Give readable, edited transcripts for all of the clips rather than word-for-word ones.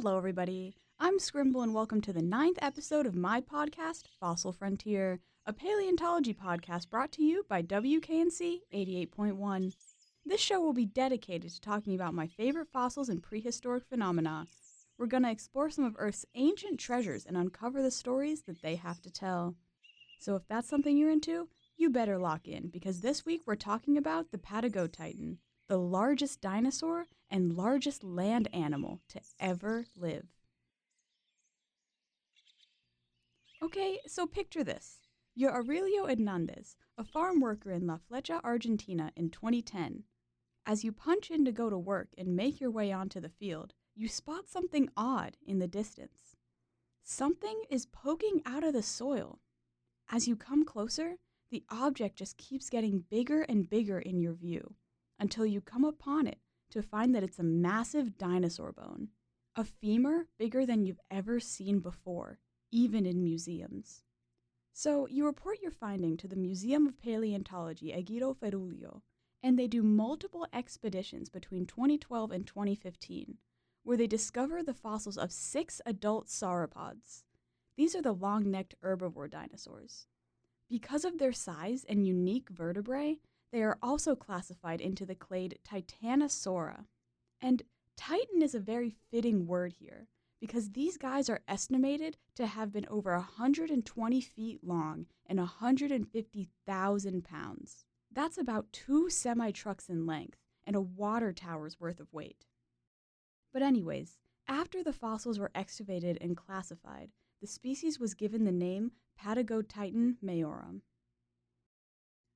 Hello, everybody. I'm Scrimble, and welcome to the 9th episode of my podcast, Fossil Frontier, a paleontology podcast brought to you by WKNC 88.1. This show will be dedicated to talking about my favorite fossils and prehistoric phenomena. We're going to explore some of Earth's ancient treasures and uncover the stories that they have to tell. So if that's something you're into, you better lock in, because this week we're talking about the Patagotitan, the largest dinosaur and largest land animal to ever live. Okay, so picture this. You're Aurelio Hernandez, a farm worker in La Flecha, Argentina in 2010. As you punch in to go to work and make your way onto the field, you spot something odd in the distance. Something is poking out of the soil. As you come closer, the object just keeps getting bigger and bigger in your view, until you come upon it to find that it's a massive dinosaur bone, a femur bigger than you've ever seen before, even in museums. So you report your finding to the Museum of Paleontology at Guido Ferrulio, and they do multiple expeditions between 2012 and 2015, where they discover the fossils of 6 adult sauropods. These are the long-necked herbivore dinosaurs. Because of their size and unique vertebrae, they are also classified into the clade Titanosaura. And Titan is a very fitting word here, because these guys are estimated to have been over 120 feet long and 150,000 pounds. That's about 2 semi-trucks in length and a water tower's worth of weight. But anyways, after the fossils were excavated and classified, the species was given the name Patagotitan majorum.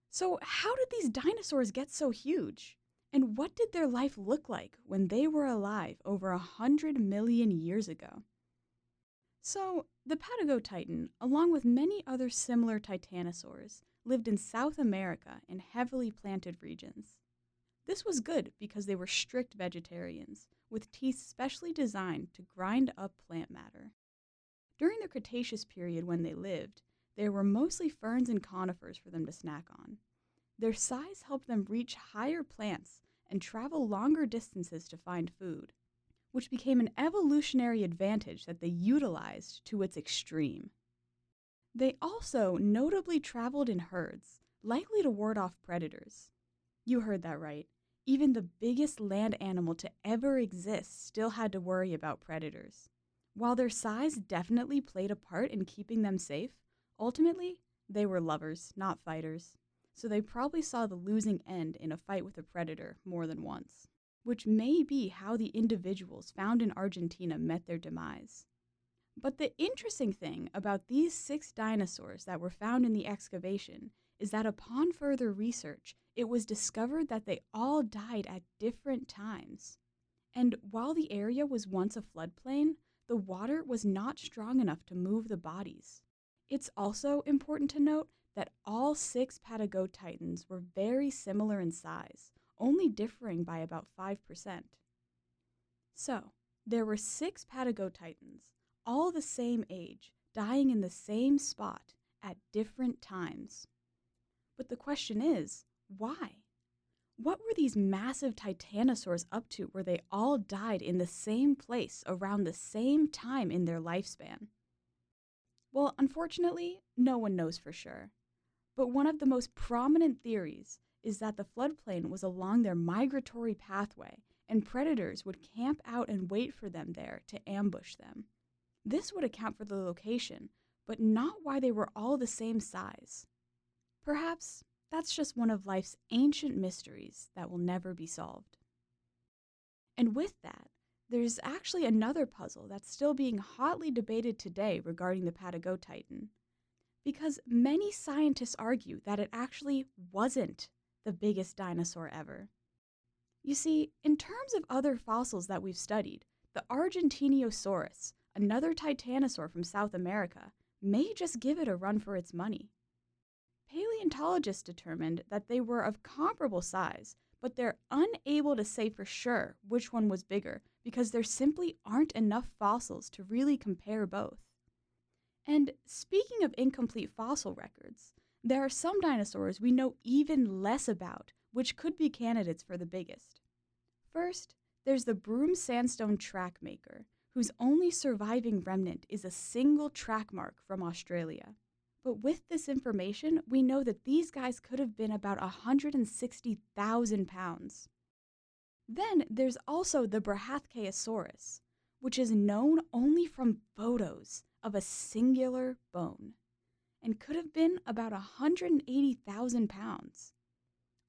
So how did these dinosaurs get so huge? And what did their life look like when they were alive over 100 million years ago? So, the Patagotitan, along with many other similar titanosaurs, lived in South America in heavily planted regions. This was good because they were strict vegetarians, with teeth specially designed to grind up plant matter. During the Cretaceous period when they lived, there were mostly ferns and conifers for them to snack on. Their size helped them reach higher plants and travel longer distances to find food, which became an evolutionary advantage that they utilized to its extreme. They also notably traveled in herds, likely to ward off predators. You heard that right. Even the biggest land animal to ever exist still had to worry about predators. While their size definitely played a part in keeping them safe, ultimately, they were lovers, not fighters. So they probably saw the losing end in a fight with a predator more than once, which may be how the individuals found in Argentina met their demise. But the interesting thing about these 6 dinosaurs that were found in the excavation is that upon further research, it was discovered that they all died at different times. And while the area was once a floodplain, the water was not strong enough to move the bodies. It's also important to note that all 6 Patagotitans were very similar in size, only differing by about 5%. So, there were 6 Patagotitans, all the same age, dying in the same spot at different times. But the question is, why? What were these massive titanosaurs up to where they all died in the same place around the same time in their lifespan? Well, unfortunately, no one knows for sure. But one of the most prominent theories is that the floodplain was along their migratory pathway, and predators would camp out and wait for them there to ambush them. This would account for the location, but not why they were all the same size. Perhaps that's just one of life's ancient mysteries that will never be solved. And with that, there's actually another puzzle that's still being hotly debated today regarding the Patagotitan, because many scientists argue that it actually wasn't the biggest dinosaur ever. You see, in terms of other fossils that we've studied, the Argentinosaurus, another titanosaur from South America, may just give it a run for its money. Paleontologists determined that they were of comparable size, but they're unable to say for sure which one was bigger because there simply aren't enough fossils to really compare both. And speaking of incomplete fossil records, there are some dinosaurs we know even less about, which could be candidates for the biggest. First, there's the Broom Sandstone Trackmaker, whose only surviving remnant is a single track mark from Australia. But with this information, we know that these guys could have been about 160,000 pounds. Then there's also the Brahathcaeosaurus, which is known only from photos of a singular bone, and could have been about 180,000 pounds.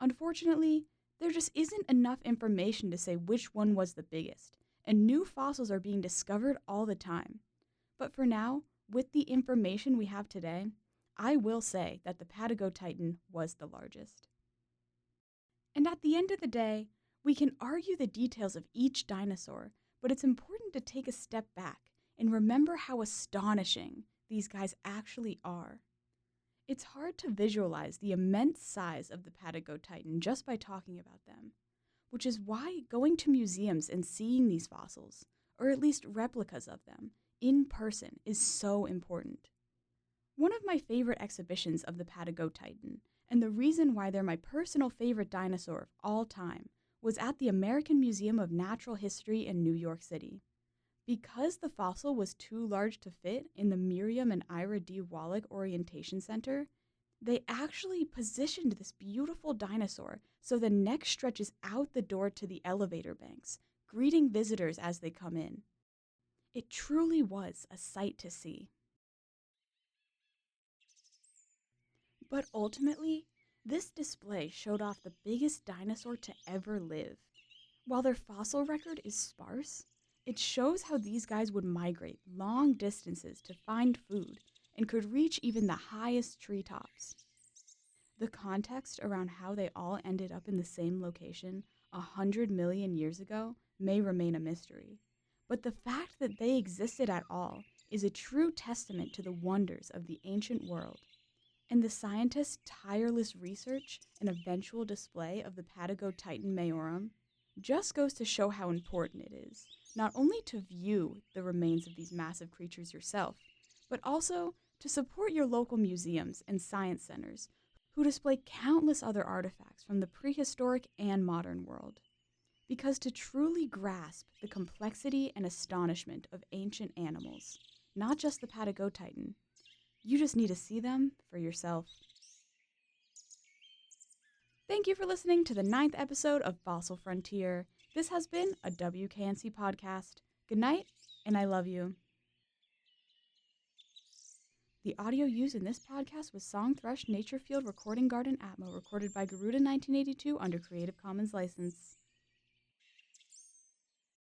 Unfortunately, there just isn't enough information to say which one was the biggest, and new fossils are being discovered all the time. But for now, with the information we have today, I will say that the Patagotitan was the largest. And at the end of the day, we can argue the details of each dinosaur, but it's important to take a step back and remember how astonishing these guys actually are. It's hard to visualize the immense size of the Patagotitan just by talking about them, which is why going to museums and seeing these fossils, or at least replicas of them, in person is so important. One of my favorite exhibitions of the Patagotitan, and the reason why they're my personal favorite dinosaur of all time, was at the American Museum of Natural History in New York City. Because the fossil was too large to fit in the Miriam and Ira D. Wallach Orientation Center, they actually positioned this beautiful dinosaur so the neck stretches out the door to the elevator banks, greeting visitors as they come in. It truly was a sight to see. But ultimately, this display showed off the biggest dinosaur to ever live. While their fossil record is sparse, it shows how these guys would migrate long distances to find food and could reach even the highest treetops. The context around how they all ended up in the same location 100 million years ago may remain a mystery, but the fact that they existed at all is a true testament to the wonders of the ancient world. And the scientists' tireless research and eventual display of the Patagotitan majorum just goes to show how important it is, not only to view the remains of these massive creatures yourself, but also to support your local museums and science centers who display countless other artifacts from the prehistoric and modern world. Because to truly grasp the complexity and astonishment of ancient animals, not just the Patagotitan, you just need to see them for yourself. Thank you for listening to the 9th episode of Fossil Frontier. This has been a WKNC podcast. Good night, and I love you. The audio used in this podcast was Song Thrush Nature Field Recording Garden Atmo, recorded by Garuda 1982 under Creative Commons license.